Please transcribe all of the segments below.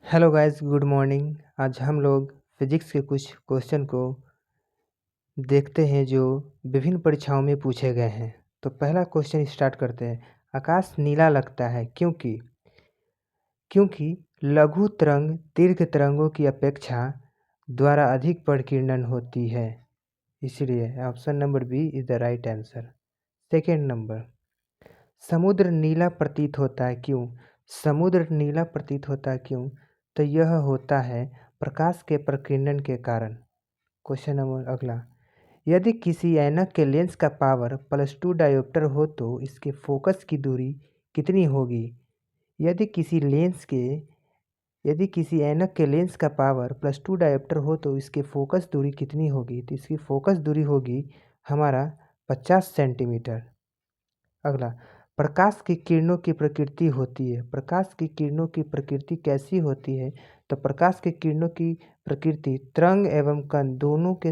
Hello guys, good morning. आज हम लोग फिजिक्स के कुछ क्वेश्चन को देखते हैं जो विभिन्न परीक्षाओं में पूछे गए हैं। तो पहला क्वेश्चन स्टार्ट करते हैं। आकाश नीला लगता है क्योंकि लघु तरंग दीर्घ तरंगों की अपेक्षा द्वारा अधिक प्रकीर्णन होती है, इसलिए option number B is the right answer. Second number, समुद्र नीला प्रतीत होता है क्यों? समुद्र नीला प्रतीत होता है क्यों? तो यह होता है प्रकाश के प्रकीर्णन के कारण। क्वेश्चन नंबर अगला, यदि किसी ऐनक के लेंस का पावर +2 डायोप्टर हो तो इसके फोकस की दूरी कितनी होगी? यदि किसी ऐनक के लेंस का पावर +2 डायोप्टर हो तो इसके फोकस दूरी कितनी होगी? तो इसकी फोकस दूरी होगी हमारा 50 सेंटीमीटर। अगला, प्रकाश की किरणों की प्रकृति होती है। प्रकाश की किरणों की प्रकृति कैसी होती है? तो प्रकाश की किरणों की प्रकृति तरंग एवं कण दोनों के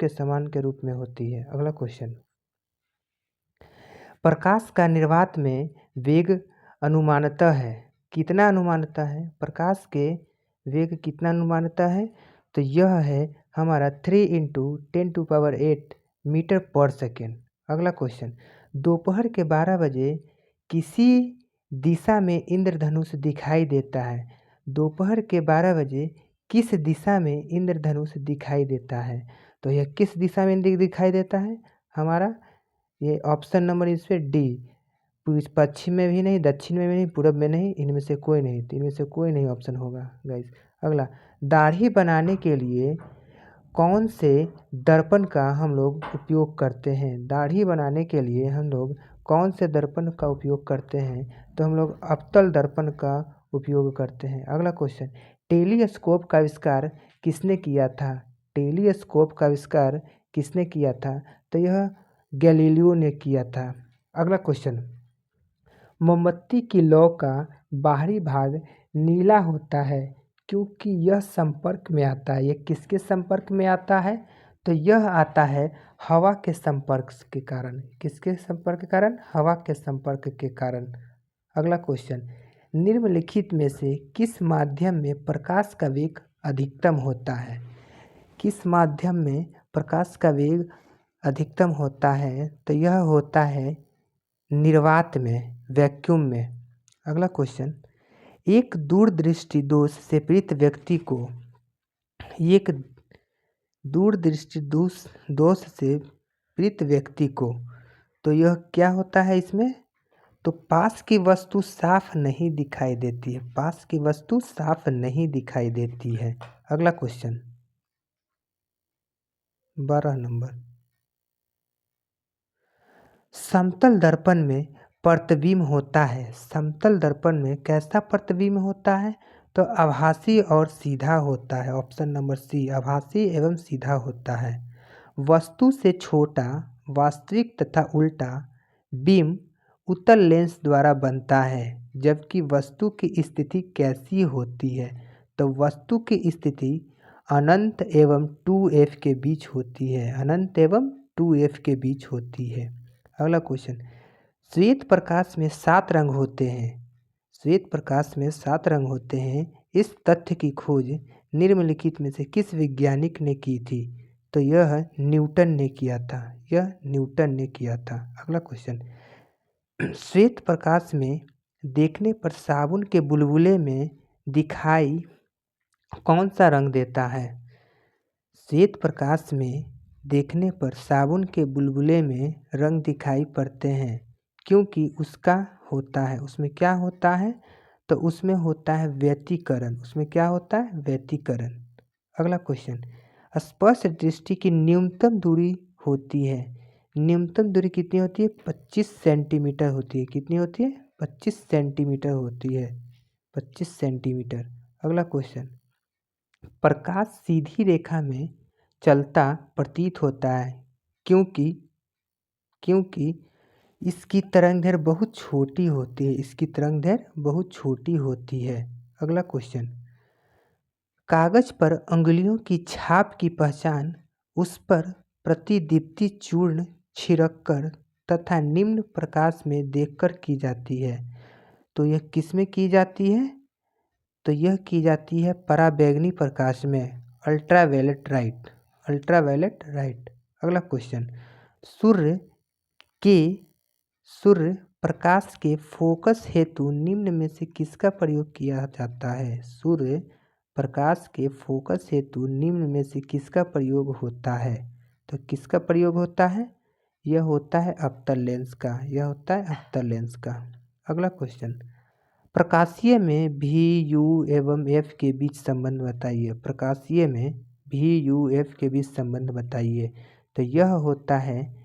समान के रूप में होती है। अगला क्वेश्चन, प्रकाश का निर्वात में वेग अनुमानतः है कितना? अनुमानतः है प्रकाश के वेग कितना अनुमानतः है? तो यह है हमारा 3 × 10⁸ मीटर पर सेकेंड। अगला क्वेश्चन, दोपहर के 12 बजे किसी दिशा में इंद्रधनुष दिखाई देता है। दोपहर के 12 बजे किस दिशा में इंद्रधनुष दिखाई देता है? तो यह किस दिशा में दिखाई देता है? हमारा ये ऑप्शन नंबर इस पे डी, पश्चिम में भी नहीं, दक्षिण में भी नहीं, पूरब में नहीं, इनमें से कोई नहीं। तो इनमें से कोई नहीं ऑप्शन होगा गाइस। अगला, दाढ़ी बनाने के लिए कौन से दर्पण का हम लोग उपयोग करते हैं? दाढ़ी बनाने के लिए हम लोग कौन से दर्पण का उपयोग करते हैं? तो हम लोग अवतल दर्पण का उपयोग करते हैं। अगला क्वेश्चन, टेलीस्कोप का आविष्कार किसने किया था? टेलीस्कोप का आविष्कार किसने किया था? तो यह गैलीलियो ने किया था। अगला क्वेश्चन, मोमबत्ती की लौ का बाहरी भाग नीला होता है क्योंकि यह संपर्क में आता है। यह किसके संपर्क में आता है? तो यह आता है हवा के संपर्क के कारण। किसके संपर्क के कारण? हवा के संपर्क के कारण। अगला क्वेश्चन, निम्नलिखित में से किस माध्यम में प्रकाश का वेग अधिकतम होता है? किस माध्यम में प्रकाश का वेग अधिकतम होता है? तो यह होता है निर्वात में, वैक्यूम में। अगला क्वेश्चन, एक दूरदृष्टि दोष से पीड़ित व्यक्ति को एक दूरदृष्टि दोष से पीड़ित व्यक्ति को तो यह क्या होता है इसमें? तो पास की वस्तु साफ नहीं दिखाई देती है। पास की वस्तु साफ नहीं दिखाई देती है। अगला क्वेश्चन 12 नंबर, समतल दर्पण में प्रतिबिंब होता है। समतल दर्पण में कैसा प्रतिबिंब होता है? तो आभासी और सीधा होता है। ऑप्शन नंबर सी, आभासी एवं सीधा होता है। वस्तु से छोटा वास्तविक तथा उल्टा बिंब उत्तल लेंस द्वारा बनता है, जबकि वस्तु की स्थिति कैसी होती है? तो वस्तु की स्थिति अनंत एवं 2f के बीच होती है। अनंत एवं 2f के बीच होती है। अगला क्वेश्चन, श्वेत प्रकाश में 7 रंग होते हैं। श्वेत प्रकाश में 7 रंग होते हैं। इस तथ्य की खोज निम्नलिखित में से किस वैज्ञानिक ने की थी? तो यह न्यूटन ने किया था। यह न्यूटन ने किया था। अगला क्वेश्चन, श्वेत प्रकाश में देखने पर साबुन के बुलबुले में दिखाई कौन सा रंग देता है? श्वेत प्रकाश में देखने पर साबुन के बुलबुले में रंग दिखाई पड़ते हैं क्योंकि उसमें क्या होता है? तो उसमें होता है व्यतिकरण। उसमें क्या होता है? व्यतिकरण। अगला क्वेश्चन, स्पर्श दृष्टि की न्यूनतम दूरी होती है। न्यूनतम दूरी कितनी होती है? 25 सेंटीमीटर होती है। कितनी होती है? 25 सेंटीमीटर होती है। 25 सेंटीमीटर। अगला क्वेश्चन, प्रकाश सीधी रेखा में चलता प्रतीत होता है क्योंकि इसकी तरंगदैर्घ्य बहुत छोटी होती है। इसकी तरंगदैर्घ्य बहुत छोटी होती है। अगला क्वेश्चन, कागज पर अंगुलियों की छाप की पहचान उस पर प्रतिदीप्ति चूर्ण छिड़ककर तथा निम्न प्रकाश में देखकर की जाती है। तो यह किस में की जाती है? तो यह की जाती है पराबैंगनी प्रकाश में, अल्ट्रावायलेट लाइट, अल्ट्रावायलेट लाइट। अगला क्वेश्चन, सूर्य प्रकाश के फोकस हेतु निम्न में से किसका प्रयोग किया जाता है? सूर्य प्रकाश के फोकस हेतु निम्न में से किसका प्रयोग होता है? तो किसका प्रयोग होता है? यह होता है अवतल लेंस का, यह होता है अवतल लेंस का। अगला क्वेश्चन, प्रकाशीय में भी यू एवं एफ के बीच संबंध बताइए। प्रकाशीय में भी यू एफ के बीच संबंध बताइए। तो यह होता है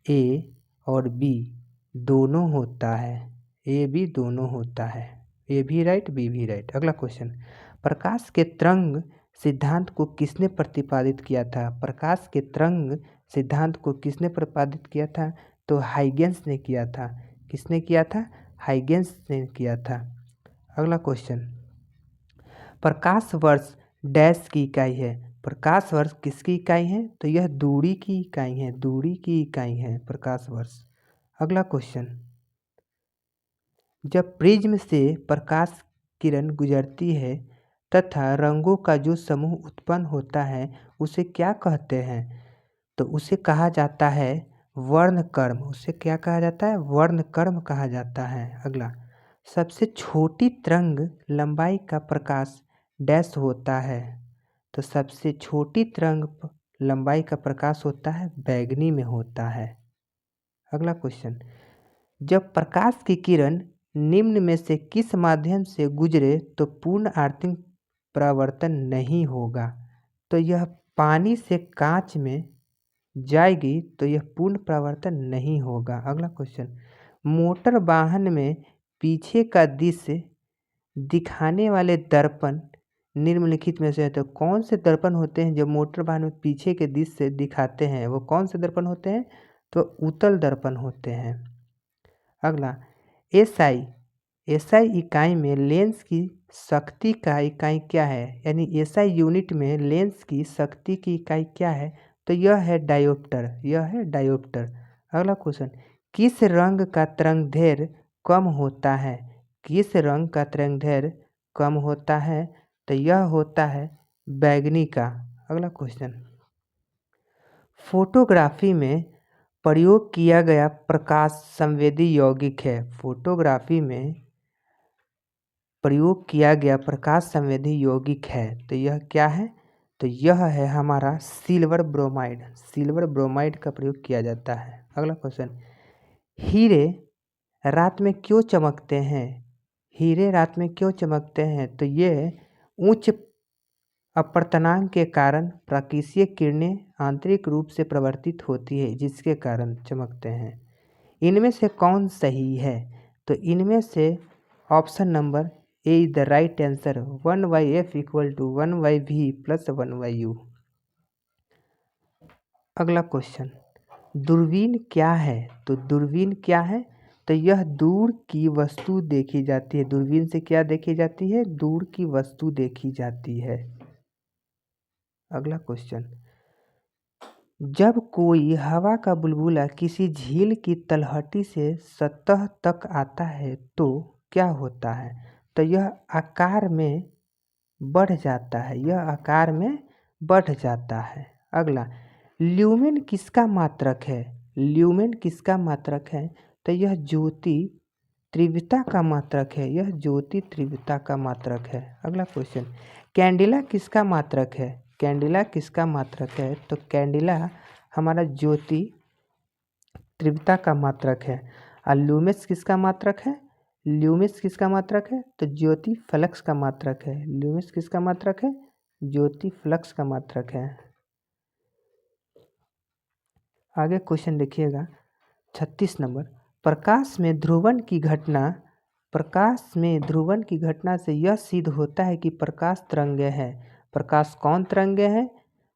ए और बी दोनों होता है, ए बी दोनों होता है, ए भी राइट बी भी राइट। अगला क्वेश्चन, प्रकाश के तरंग सिद्धांत को किसने प्रतिपादित किया था? प्रकाश के तरंग सिद्धांत को किसने प्रतिपादित किया था? तो हाइगेंस ने किया था। किसने किया था? हाइगेंस ने किया था। अगला क्वेश्चन, प्रकाश वर्ष डैश की इकाई है? प्रकाश वर्ष किसकी इकाई है? तो यह दूरी की इकाई है, दूरी की इकाई है प्रकाश वर्ष। अगला क्वेश्चन, जब प्रिज्म से प्रकाश किरण गुजरती है तथा रंगों का जो समूह उत्पन्न होता है उसे क्या कहते हैं? तो उसे कहा जाता है वर्णक्रम। उसे क्या कहा जाता है? वर्णक्रम कहा जाता है। अगला, सबसे छोटी तरंग लंबाई का प्रकाश डैश होता है? तो सबसे छोटी तरंग लंबाई का प्रकाश होता है बैंगनी में होता है। अगला क्वेश्चन, जब प्रकाश की किरण निम्न में से किस माध्यम से गुजरे तो पूर्ण आर्थिक परावर्तन नहीं होगा? तो यह पानी से कांच में जाएगी तो यह पूर्ण परावर्तन नहीं होगा। अगला क्वेश्चन, मोटर वाहन में पीछे का दृश्य दिखाने वाले दर्पण निम्नलिखित में से है तो कौन से दर्पण होते हैं जो मोटर वाहन में पीछे के दृश्य दिखाते हैं? वो कौन से दर्पण होते हैं? तो उत्तल दर्पण होते हैं। अगला, एसआई इकाई में लेंस की शक्ति का इकाई क्या है? यानी एसआई यूनिट में लेंस की शक्ति की इकाई क्या है? तो यह है डायोप्टर, यह है डायोप्टर। अगला क्वेश्चन, किस रंग का तरंगदैर्घ्य कम होता है? किस रंग का तरंगदैर्घ्य कम होता है? तो यह होता है बैंगनी का। अगला क्वेश्चन, फोटोग्राफी में प्रयोग किया गया प्रकाश संवेदी यौगिक है। फोटोग्राफी में प्रयोग किया गया प्रकाश संवेदी यौगिक है तो यह क्या है? तो यह है हमारा सिल्वर ब्रोमाइड। सिल्वर ब्रोमाइड का प्रयोग किया जाता है। अगला क्वेश्चन, हीरे रात में क्यों चमकते हैं? हीरे रात में क्यों चमकते हैं? तो ये उच्च अपवर्तनांक के कारण प्रकाशीय किरणें आंतरिक रूप से प्रवर्तित होती है जिसके कारण चमकते हैं। इनमें से कौन सही है? तो इनमें से option number A is the right answer, 1/f = 1/v + 1/u। अगला क्वेश्चन, दूरबीन क्या है? तो दूरबीन क्या है? तो यह दूर की वस्तु देखी जाती है। दूरबीन से क्या देखी जाती है? दूर की वस्तु देखी जाती है। अगला क्वेश्चन, जब कोई हवा का बुलबुला किसी झील की तलहटी से सतह तक आता है तो क्या होता है? तो यह आकार में बढ़ जाता है, यह आकार में बढ़ जाता है। अगला, ल्यूमेन किसका मात्रक है? ल्यूमेन किसका मात्रक है? तो यह ज्योति तीव्रता का मात्रक है, यह ज्योति तीव्रता का मात्रक है। अगला क्वेश्चन, कैंडिला किसका मात्रक है? कैंडिला किसका मात्रक है? तो कैंडिला हमारा ज्योति तीव्रता का मात्रक है। और ल्यूमिस किसका मात्रक है? ल्यूमिस किसका मात्रक है? तो ज्योति फ्लक्स का मात्रक है। ल्यूमिस किसका मात्रक है? ज्योति फ्लक्स का मात्रक है। आगे क्वेश्चन देखिएगा 36 नंबर, प्रकाश में ध्रुवण की घटना से यह सिद्ध होता है कि प्रकाश तरंगे है। प्रकाश कौन तरंगे है?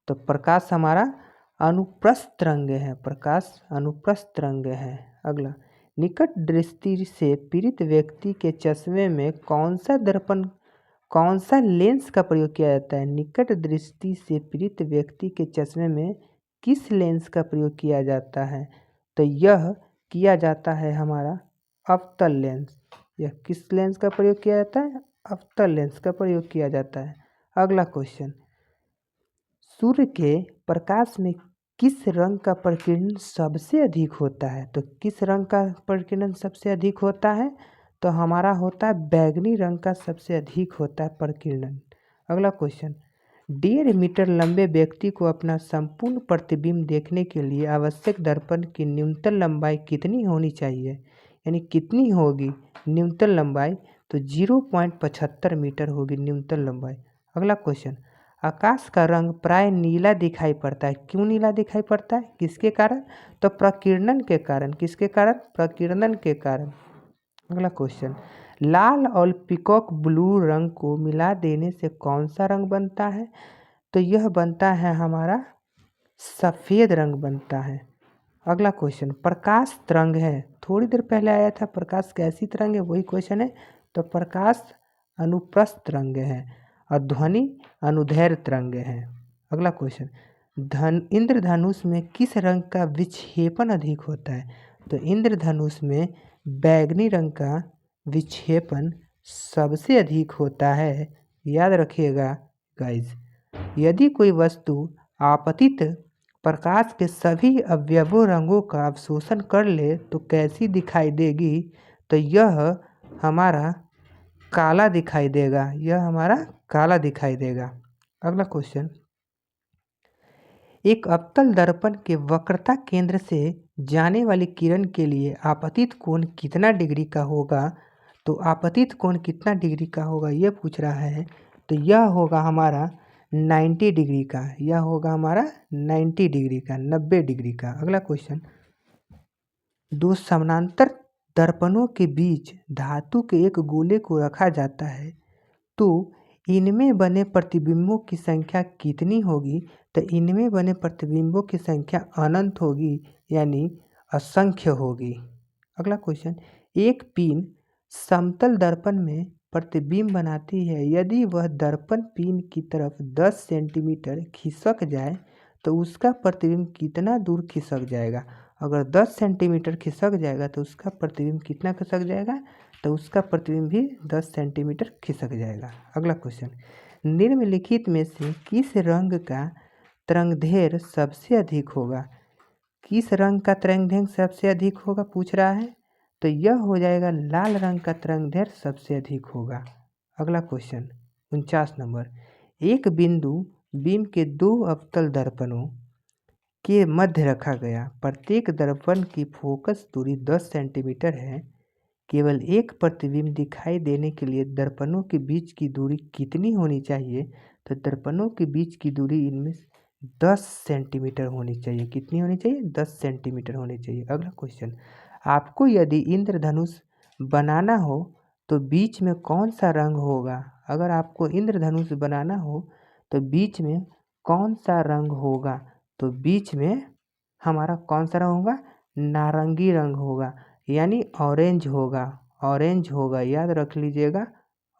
तो प्रकाश हमारा अनुप्रस्थ तरंगे है, प्रकाश अनुप्रस्थ तरंगे है। अगला, निकट दृष्टि से पीड़ित व्यक्ति के चश्मे में कौन सा लेंस का प्रयोग किया जाता है? निकट दृष्टि से पीड़ित व्यक्ति के चश्मे में किस लेंस का प्रयोग किया जाता है? तो यह किया जाता है हमारा अवतल लेंस। यह किस लेंस का प्रयोग किया जाता है? अवतल लेंस का प्रयोग किया जाता है। अगला क्वेश्चन, सूर्य के प्रकाश में किस रंग का प्रकीर्णन सबसे अधिक होता है? तो किस रंग का प्रकीर्णन सबसे अधिक होता है? तो हमारा होता है बैगनी रंग का सबसे अधिक होता है प्रकीर्णन। अगला क्वेश्चन, 1.5 मीटर लंबे व्यक्ति को अपना संपूर्ण प्रतिबिंब देखने के लिए आवश्यक दर्पण की न्यूनतम लंबाई कितनी होनी चाहिए? यानी कितनी होगी न्यूनतम लंबाई? तो 0.75 मीटर होगी न्यूनतम लंबाई। अगला क्वेश्चन, आकाश का रंग प्राय नीला दिखाई पड़ता है। क्यों नीला दिखाई पड़ता है? किसके कारण? तो प्रकीर्णन के कारण। किसके कारण? प्रकीर्णन के कारण। अगला क्वेश्चन, लाल और पीकॉक ब्लू रंग को मिला देने से कौन सा रंग बनता है? तो यह बनता है हमारा सफ़ेद रंग बनता है। अगला क्वेश्चन, प्रकाश तरंग है, थोड़ी देर पहले आया था प्रकाश कैसी तरंग है, वही क्वेश्चन है। तो प्रकाश अनुप्रस्थ तरंग है और ध्वनि अनुदैर्ध्य तरंग है। अगला क्वेश्चन, इंद्रधनुष में किस रंग का विक्षेपण अधिक होता है? तो इंद्रधनुष में बैगनी रंग का विक्षेपण सबसे अधिक होता है। याद रखिएगा गाइज, यदि कोई वस्तु आपतित प्रकाश के सभी अवयवों रंगों का अवशोषण कर ले तो कैसी दिखाई देगी? तो यह हमारा काला दिखाई देगा। यह हमारा काला दिखाई देगा। अगला क्वेश्चन, एक अवतल दर्पण के वक्रता केंद्र से जाने वाली किरण के लिए आपतित कोण कितना डिग्री का होगा? तो आपतित कोण कितना डिग्री का होगा यह पूछ रहा है। तो यह होगा हमारा 90 डिग्री का। यह होगा हमारा 90 डिग्री का, 90 डिग्री का। अगला क्वेश्चन, दो समानांतर दर्पणों के बीच धातु के एक गोले को रखा जाता है तो इनमें बने प्रतिबिंबों की संख्या कितनी होगी? तो इनमें बने प्रतिबिंबों की संख्या अनंत होगी, यानी असंख्य होगी। अगला क्वेश्चन, एक पिन समतल दर्पण में प्रतिबिंब बनाती है। यदि वह दर्पण पिन की तरफ 10 सेंटीमीटर खिसक जाए तो उसका प्रतिबिंब कितना दूर खिसक जाएगा? अगर 10 सेंटीमीटर खिसक जाएगा तो उसका प्रतिबिंब कितना खिसक जाएगा? तो उसका प्रतिबिंब भी 10 सेंटीमीटर खिसक जाएगा। अगला क्वेश्चन, निम्नलिखित में से किस रंग का तरंगदैर्घ्य सबसे अधिक होगा? किस रंग का तरंगदैर्घ्य सबसे अधिक होगा पूछ रहा है। तो यह हो जाएगा लाल रंग का तरंगदैर्घ्य सबसे अधिक होगा। अगला क्वेश्चन 49 नंबर, एक बिंदु बीम के दो अवतल दर्पणों के मध्य रखा गया। प्रत्येक दर्पण की फोकस दूरी 10 सेंटीमीटर है। केवल एक प्रतिबिंब दिखाई देने के लिए दर्पणों के बीच की दूरी कितनी होनी चाहिए? तो दर्पणों के बीच की दूरी इनमें 10 सेंटीमीटर होनी चाहिए। कितनी होनी चाहिए? 10 सेंटीमीटर होनी चाहिए। अगला क्वेश्चन, आपको यदि इंद्रधनुष बनाना हो तो बीच में कौन सा रंग होगा? अगर आपको इंद्रधनुष बनाना हो तो बीच में कौन सा रंग होगा? तो बीच में हमारा कौन सा रंग होगा? नारंगी रंग होगा, यानी ऑरेंज होगा। ऑरेंज होगा, याद रख लीजिएगा,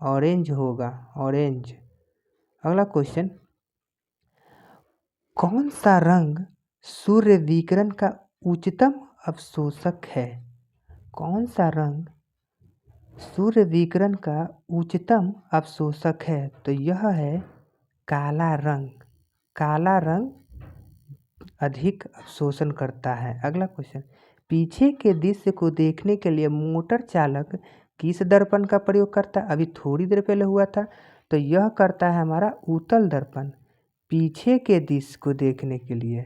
ऑरेंज होगा, ऑरेंज। अगला क्वेश्चन, कौन सा रंग सूर्य विकिरण का उच्चतम अवशोषक है? कौन सा रंग सूर्य विकिरण का उच्चतम अवशोषक है? तो यह है काला रंग। काला रंग अधिक अवशोषण करता है। अगला क्वेश्चन, पीछे के दृश्य को देखने के लिए मोटर चालक किस दर्पण का प्रयोग करता है? अभी थोड़ी देर पहले हुआ था। तो यह करता है हमारा उत्तल दर्पण। पीछे के दृश्य को देखने के लिए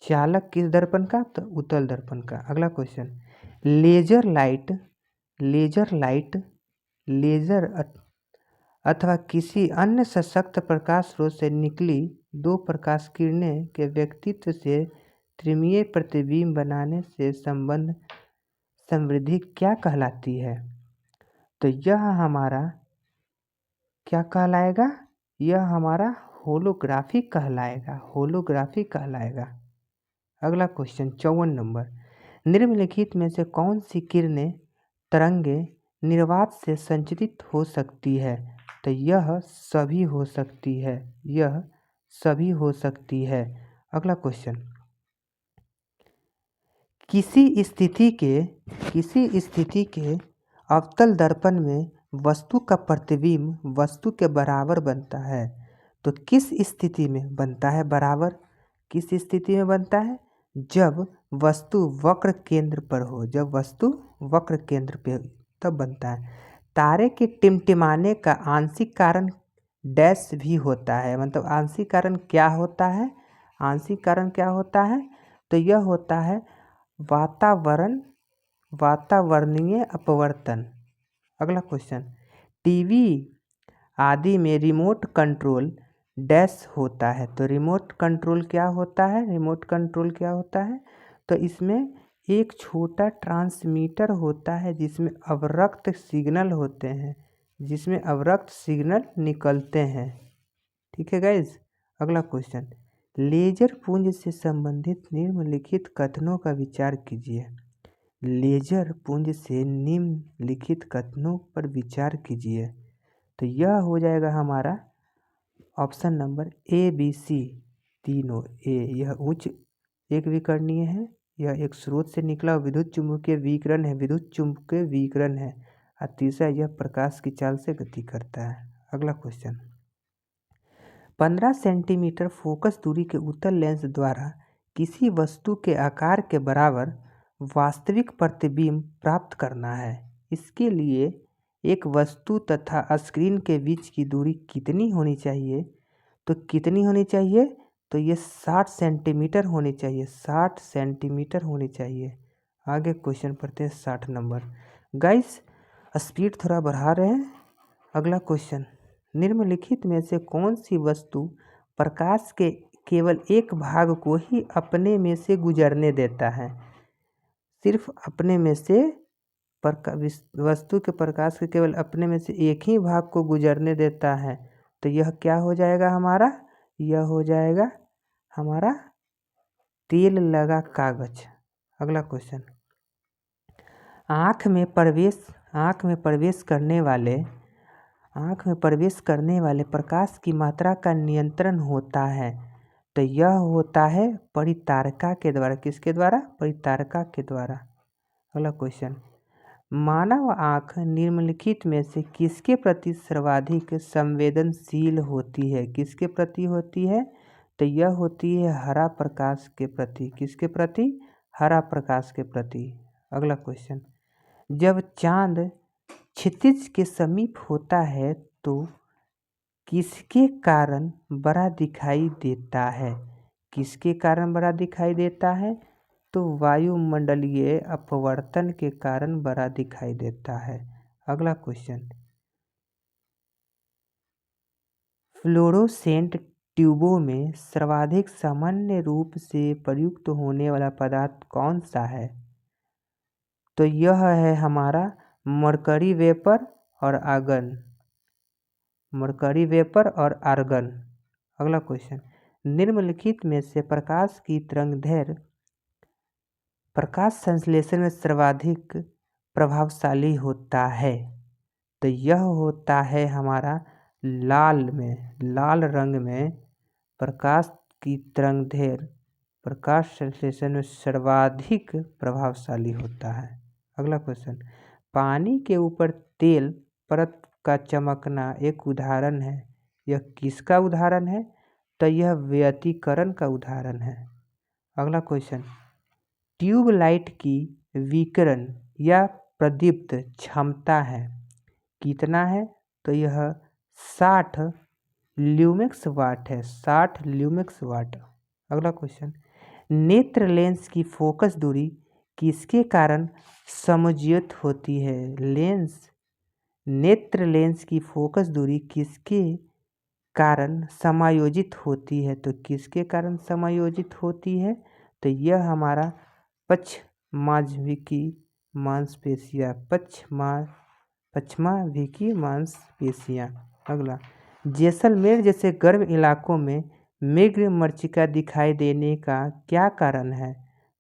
चालक किस दर्पण का? तो उत्तल दर्पण का। अगला क्वेश्चन, लेजर लाइट लेजर अथवा किसी अन्य सशक्त प्रकाश स्रोत से निकली दो प्रकाश किरणें के व्यक्तित्व से त्रिमीय प्रतिबिंब बनाने से संबंध समृद्धि क्या कहलाती है? तो यह हमारा क्या कहलाएगा? यह हमारा होलोग्राफी कहलाएगा। होलोग्राफी कहलाएगा। अगला क्वेश्चन 54 नंबर, निम्नलिखित में से कौन सी किरणें तरंगे निर्वात से संचरित हो सकती है? तो यह सभी हो सकती है। यह सभी हो सकती है। अगला क्वेश्चन, किसी स्थिति के अवतल दर्पण में वस्तु का प्रतिबिंब वस्तु के बराबर बनता है। तो किस स्थिति में बनता है बराबर? किस स्थिति में बनता है? जब वस्तु वक्र केंद्र पर हो, जब वस्तु वक्र केंद्र पे तब बनता है। तारे के टिमटिमाने का आंशिक कारण डैश भी होता है, मतलब आंशिक कारण क्या होता है? आंशिक कारण क्या होता है? तो यह होता है वातावरणीय अपवर्तन। अगला क्वेश्चन, टीवी आदि में रिमोट कंट्रोल डैश होता है। तो रिमोट कंट्रोल क्या होता है? रिमोट कंट्रोल क्या होता है? तो इसमें एक छोटा ट्रांसमीटर होता है जिसमें अवरक्त सिग्नल होते हैं, जिसमें अवरक्त सिग्नल निकलते हैं। ठीक है गाइज। अगला क्वेश्चन, लेजर पुंज से संबंधित निम्नलिखित कथनों का विचार कीजिए। लेजर पुंज से निम्नलिखित कथनों पर विचार कीजिए। तो यह हो जाएगा हमारा option number A B C, तीनों ए। यह उच्च एक विकर्णीय है, यह एक स्रोत से निकला विद्युत चुम्बकीय विकिरण है, विद्युत चुम्बकीय विकिरण है। और तीसरा, यह प्रकाश की चाल से गति करता है। अगला क्वेश्चन, 15 सेंटीमीटर फोकस दूरी के उत्तल लेंस द्वारा किसी वस्तु के आकार के बराबर वास्तविक प्रतिबिंब प्राप्त करना है। इसके लिए एक वस्तु तथा स्क्रीन के बीच की दूरी कितनी होनी चाहिए? तो कितनी होनी चाहिए? तो ये 60 सेंटीमीटर होनी चाहिए, 60 सेंटीमीटर होनी चाहिए। आगे क्वेश्चन पढ़ते हैं 60 नंबर। गाइस स्पीड थोड़ा बढ़ा रहे हैं। अगला क्वेश्चन, निम्नलिखित में से कौन सी वस्तु प्रकाश के केवल एक भाग को ही अपने में से गुजरने देता है? सिर्फ अपने में से वस्तु के प्रकाश के केवल अपने में से एक ही भाग को गुजरने देता है। तो यह क्या हो जाएगा हमारा? यह हो जाएगा हमारा तेल लगा कागज। अगला क्वेश्चन, आँख में प्रवेश करने वाले प्रकाश की मात्रा का नियंत्रण होता है। तो यह होता है परितारका के द्वारा। किसके द्वारा? परितारका के द्वारा। अगला क्वेश्चन, मानव आँख निम्नलिखित में से किसके प्रति सर्वाधिक संवेदनशील होती है? किसके प्रति होती है? तो यह होती है हरा प्रकाश के प्रति। किसके प्रति? हरा प्रकाश के प्रति। अगला क्वेश्चन, जब चांद क्षितिज के समीप होता है तो किसके कारण बड़ा दिखाई देता है? किसके कारण बड़ा दिखाई देता है? तो वायुमंडलीय अपवर्तन के कारण बड़ा दिखाई देता है। अगला क्वेश्चन, फ्लोरोसेंट ट्यूबों में सर्वाधिक सामान्य रूप से प्रयुक्त होने वाला पदार्थ कौन सा है? तो यह है हमारा मरकरी वेपर और आर्गन। मरकरी वेपर और आर्गन। अगला क्वेश्चन, निम्नलिखित में से प्रकाश की तरंगदैर्घ्य प्रकाश संश्लेषण में सर्वाधिक प्रभावशाली होता है। तो यह होता है हमारा लाल रंग में प्रकाश की तरंगदैर्घ्य प्रकाश संश्लेषण में सर्वाधिक प्रभावशाली होता है। अगला क्वेश्चन, पानी के ऊपर तेल परत का चमकना एक उदाहरण है। यह किसका उदाहरण है? तो यह व्यतिकरण का उदाहरण है। अगला क्वेश्चन, ट्यूबलाइट की विकिरण या प्रदीप्त क्षमता है कितना है? तो यह 60 ल्यूमेक्स वाट है, 60 ल्यूमेक्स वाट। अगला क्वेश्चन, नेत्र लेंस की फोकस दूरी किसके कारण समायोजित होती है? नेत्र लेंस की फोकस दूरी किसके कारण समायोजित होती है? तो किसके कारण समायोजित होती है? तो यह हमारा पश्चमाभिमुखी मांसपेशियाँ, पश्चमाभिमुखी मांसपेशियाँ। अगला, जैसलमेर जैसे गर्म इलाकों में मेघमरीचिका दिखाई देने का क्या कारण है?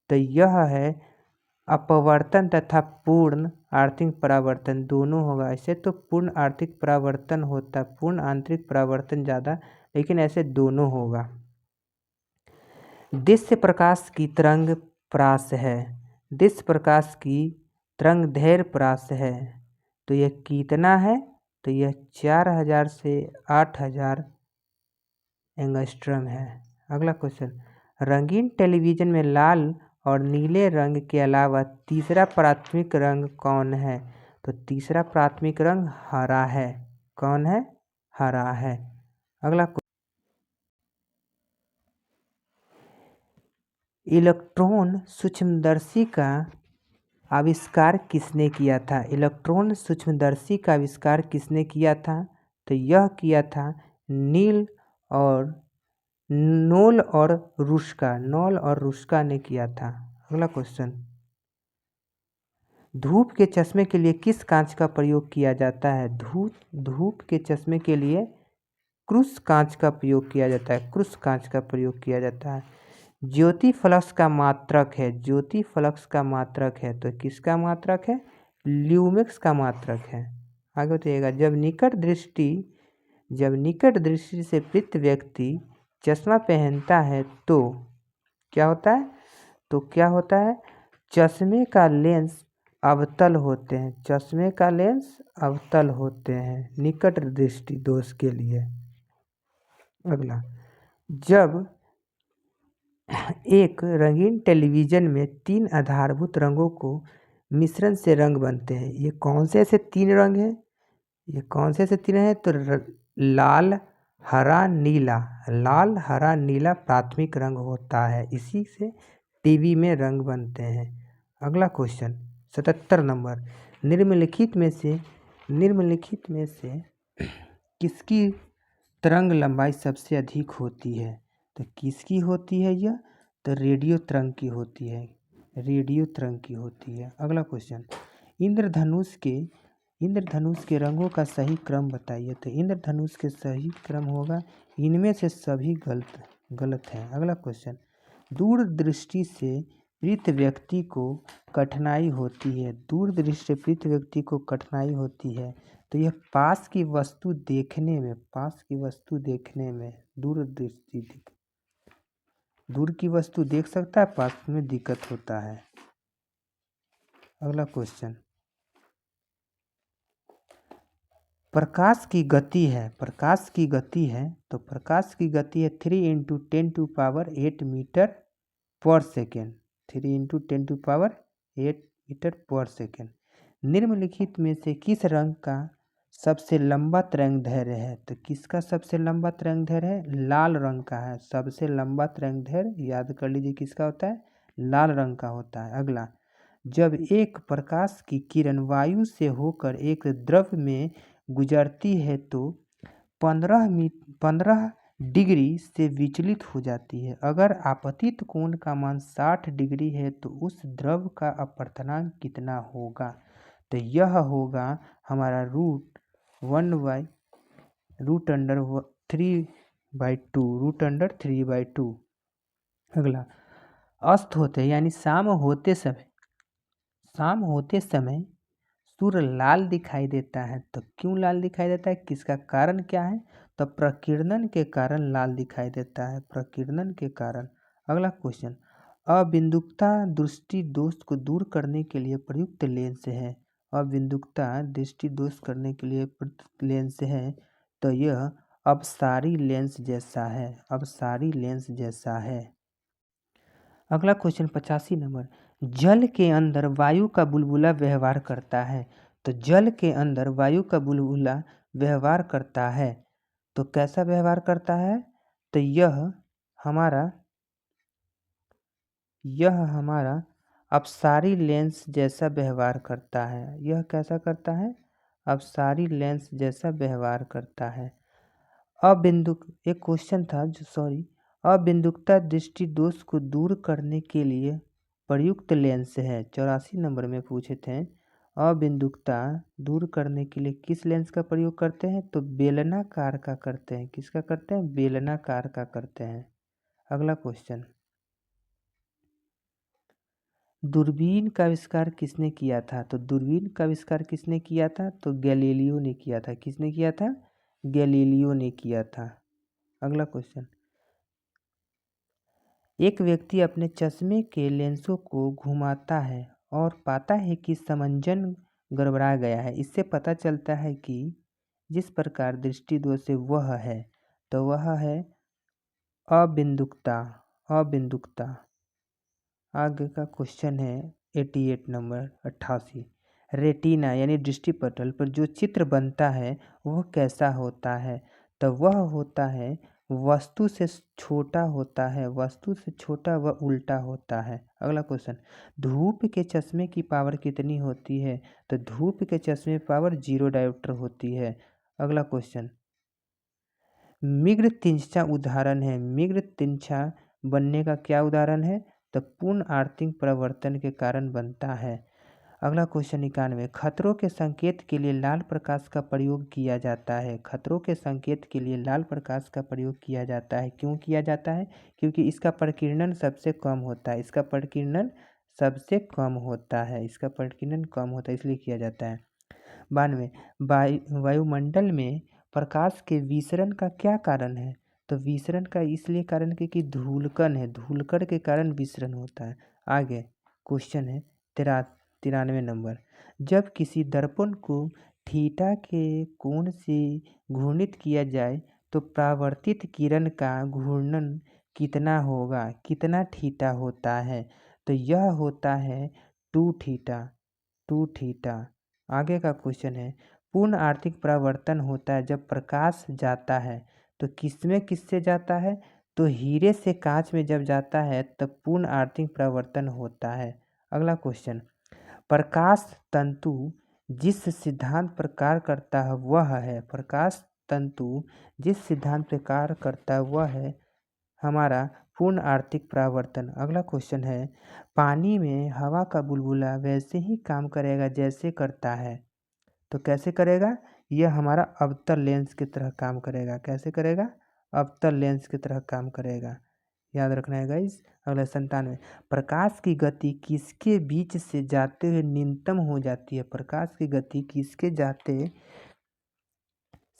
तो यह है अपवर्तन तथा पूर्ण आर्थिक परावर्तन दोनों होगा। ऐसे तो पूर्ण आर्थिक परावर्तन होता, पूर्ण आंतरिक परावर्तन ज़्यादा, लेकिन ऐसे दोनों होगा। दृश्य प्रकाश की तरंग प्रास है, दृश्य प्रकाश की तरंगदैर्घ्य प्रास है। तो यह कितना है? तो यह 4000 से 8000 एंगस्ट्रम है। अगला क्वेश्चन, रंगीन टेलीविजन में लाल और नीले रंग के अलावा तीसरा प्राथमिक रंग कौन है? तो तीसरा प्राथमिक रंग हरा है। कौन है? हरा है। अगला, इलेक्ट्रॉन सूक्ष्मदर्शी का आविष्कार किसने किया था? इलेक्ट्रॉन सूक्ष्मदर्शी का आविष्कार किसने किया था? तो यह किया था नोल और रुस्का ने किया था। अगला क्वेश्चन, धूप के चश्मे के लिए किस कांच का प्रयोग किया जाता है? धूप के चश्मे के लिए क्रूस कांच का प्रयोग किया जाता है। क्रूस कांच का प्रयोग किया जाता है। ज्योति फ्लक्स का मात्रक है। ज्योति फ्लक्स का मात्रक है तो किसका मात्रक है? ल्यूमेक्स का मात्रक है। आगे बताइएगा, जब निकट दृष्टि से पीड़ित व्यक्ति चश्मा पहनता है तो क्या होता है? चश्मे का लेंस अवतल होते हैं। चश्मे का लेंस अवतल होते हैं निकट दृष्टि दोष के लिए। अगला, जब एक रंगीन टेलीविजन में 3 आधारभूत रंगों को मिश्रण से रंग बनते हैं, ये कौन से ऐसे 3 रंग हैं? ये कौन से ऐसे 3 हैं? तो लाल, हरा, नीला। लाल, हरा, नीला प्राथमिक रंग होता है, इसी से टीवी में रंग बनते हैं। अगला क्वेश्चन 77 नंबर, निम्नलिखित में से किसकी तरंग लंबाई सबसे अधिक होती है? तो किसकी होती है यह? तो रेडियो तरंग की होती है। रेडियो तरंग की होती है। अगला क्वेश्चन, इंद्रधनुष के रंगों का सही क्रम बताइए। तो इंद्रधनुष के सही क्रम होगा, इनमें से सभी गलत है। अगला क्वेश्चन, दूरदृष्टि से पीड़ित व्यक्ति को कठिनाई होती है। दूरदृष्टि से पीड़ित व्यक्ति को कठिनाई होती है तो यह पास की वस्तु देखने में दूर की वस्तु देख सकता है, पास में दिक्कत होता है। अगला क्वेश्चन, प्रकाश की गति है तो प्रकाश की गति है 3 × 10⁸ मीटर पर सेकेंड। 3 × 10⁸ मीटर पर सेकेंड। निम्नलिखित में से किस रंग का सबसे लंबा तरंगदैर्घ्य है? तो किसका सबसे लंबा तरंगदैर्घ्य है? लाल रंग का है। सबसे लंबा तरंगदैर्घ्य याद कर लीजिए किसका होता है? लाल रंग का होता है। अगला, जब एक प्रकाश की किरण वायु से होकर एक द्रव में गुजरती है तो 15 डिग्री से विचलित हो जाती है। अगर आपतित कोण का मान 60 डिग्री है तो उस द्रव का अपवर्तनांक कितना होगा? तो यह होगा हमारा √3/2। अगला, अस्त होते यानी शाम होते समय सूर्य लाल दिखाई देता है तो क्यों लाल दिखाई देता है? किसका कारण क्या है? तो प्रकीर्णन के कारण लाल दिखाई देता है, प्रकीर्णन के कारण। अगला क्वेश्चन, अबिंदुकता दृष्टि दोष को दूर करने के लिए प्रयुक्त लेंस है। अबिंदुकता दृष्टि दोष करने के लिए प्रयुक्त लेंस है तो यह अपसारी लेंस जैसा है। अगला क्वेश्चन 85 नंबर, जल के अंदर वायु का बुलबुला व्यवहार करता है। तो जल के अंदर वायु का बुलबुला व्यवहार करता है तो कैसा व्यवहार करता है? तो यह हमारा अपसारी लेंस जैसा व्यवहार करता है। यह कैसा करता है? अपसारी लेंस जैसा व्यवहार करता है। एक क्वेश्चन था अबिंदुकता दृष्टि दोष को दूर करने के लिए प्रयुक्त लेंस है। 84 नंबर में पूछे थे, अबिंदुकता दूर करने के लिए किस लेंस का प्रयोग करते हैं? तो बेलनाकार का करते हैं। किसका करते हैं? बेलनाकार का करते हैं। अगला क्वेश्चन, दूरबीन का आविष्कार किसने किया था? तो दूरबीन का आविष्कार किसने किया था? तो गैलीलियो ने किया था। किसने किया था? गैलीलियो ने किया था। अगला क्वेश्चन, एक व्यक्ति अपने चश्मे के लेंसों को घुमाता है और पाता है कि समंजन गड़बड़ा गया है। इससे पता चलता है कि जिस प्रकार दृष्टि दोष है वह है, तो वह है अबिंदुकता। अबिंदुकता। आगे का क्वेश्चन है 88 नंबर 88। रेटिना यानी दृष्टिपटल पर जो चित्र बनता है वह कैसा होता है, तो वह होता है वस्तु से छोटा होता है, वस्तु से छोटा व उल्टा होता है। अगला क्वेश्चन, धूप के चश्मे की पावर कितनी होती है, तो धूप के चश्मे की पावर 0 डायोप्टर होती है। अगला क्वेश्चन, मिग्र तिंचा उदाहरण है। मिग्र तिंचा बनने का क्या उदाहरण है, तो पूर्ण आर्थिक परिवर्तन के कारण बनता है। अगला क्वेश्चन 91, खतरों के संकेत के लिए लाल प्रकाश का प्रयोग किया जाता है। खतरों के संकेत के लिए लाल प्रकाश का प्रयोग किया जाता है। क्यों किया जाता है, क्योंकि इसका प्रकीर्णन सबसे कम होता है। इसका प्रकीर्णन सबसे कम होता है, इसका प्रकीर्णन कम होता है, इसलिए किया जाता है। 92, वायुमंडल में प्रकाश के विसरण का क्या कारण है, तो विसरण का इसलिए कारण क्योंकि धूलकण है, धूलकण के कारण विसरण होता है। आगे क्वेश्चन है 93 नंबर, जब किसी दर्पण को थीटा के कोण से घूर्णित किया जाए तो परावर्तित किरण का घूर्णन कितना होगा, कितना थीटा होता है, तो यह होता है 2 थीटा, 2 थीटा। आगे का क्वेश्चन है, पूर्ण आर्थिक परावर्तन होता है जब प्रकाश जाता है, तो किसमें किससे जाता है, तो हीरे से कांच में जब जाता है तब पूर्ण आर्थिक परावर्तन होता है। अगला क्वेश्चन, प्रकाश तंतु जिस सिद्धांत पर कार्य करता है वह है, प्रकाश तंतु जिस सिद्धांत पर कार्य करता है वह है हमारा पूर्ण आर्थिक परावर्तन। अगला क्वेश्चन है, पानी में हवा का बुलबुला वैसे ही काम करेगा जैसे करता है, तो कैसे करेगा, यह हमारा अवतल लेंस की तरह काम करेगा। कैसे करेगा, अवतल लेंस की तरह काम करेगा, याद रखना है गाइस। अगला 97, प्रकाश की गति किसके बीच से जाते हुए न्यूनतम हो जाती है, प्रकाश की गति किसके जाते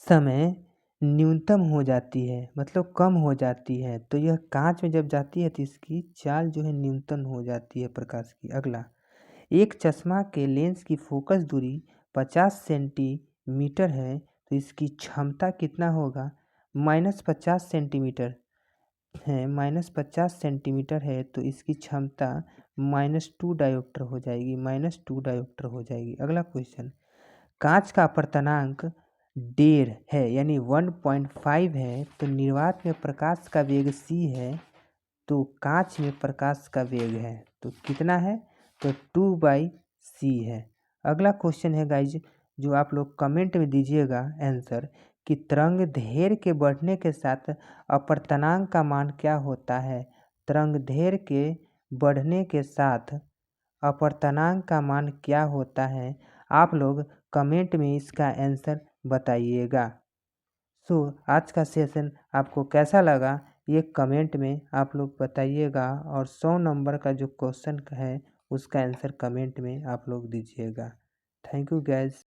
समय न्यूनतम हो जाती है, मतलब कम हो जाती है, तो यह कांच में जब जाती है तो इसकी चाल जो है न्यूनतम हो जाती है प्रकाश की। अगला, एक चश्मा के लेंस की फोकस दूरी 50 सेंटीमीटर है, तो इसकी क्षमता कितना होगा, -50 सेंटीमीटर है, -50 सेंटीमीटर है, तो इसकी क्षमता -2 डायोप्टर हो जाएगी, -2 डायोप्टर हो जाएगी। अगला क्वेश्चन, कांच का अपवर्तनांक 1.5 है यानी 1.5 है, तो निर्वात में प्रकाश का वेग c है, तो कांच में प्रकाश का वेग है तो कितना है, तो 2/c है। अगला क्वेश्चन है गाइज, जो आप लोग कमेंट में दीजिएगा आंसर, कि तरंग दैर्घ्य के बढ़ने के साथ अपवर्तनांक का मान क्या होता है। तरंग दैर्घ्य के बढ़ने के साथ अपवर्तनांक का मान क्या होता है, आप लोग कमेंट में इसका आंसर बताइएगा। आज का सेशन आपको कैसा लगा ये कमेंट में आप लोग बताइएगा, और 100 नंबर का जो क्वेश्चन है उसका आंसर कमेंट में आप लोग दीजिएगा। Thank you guys.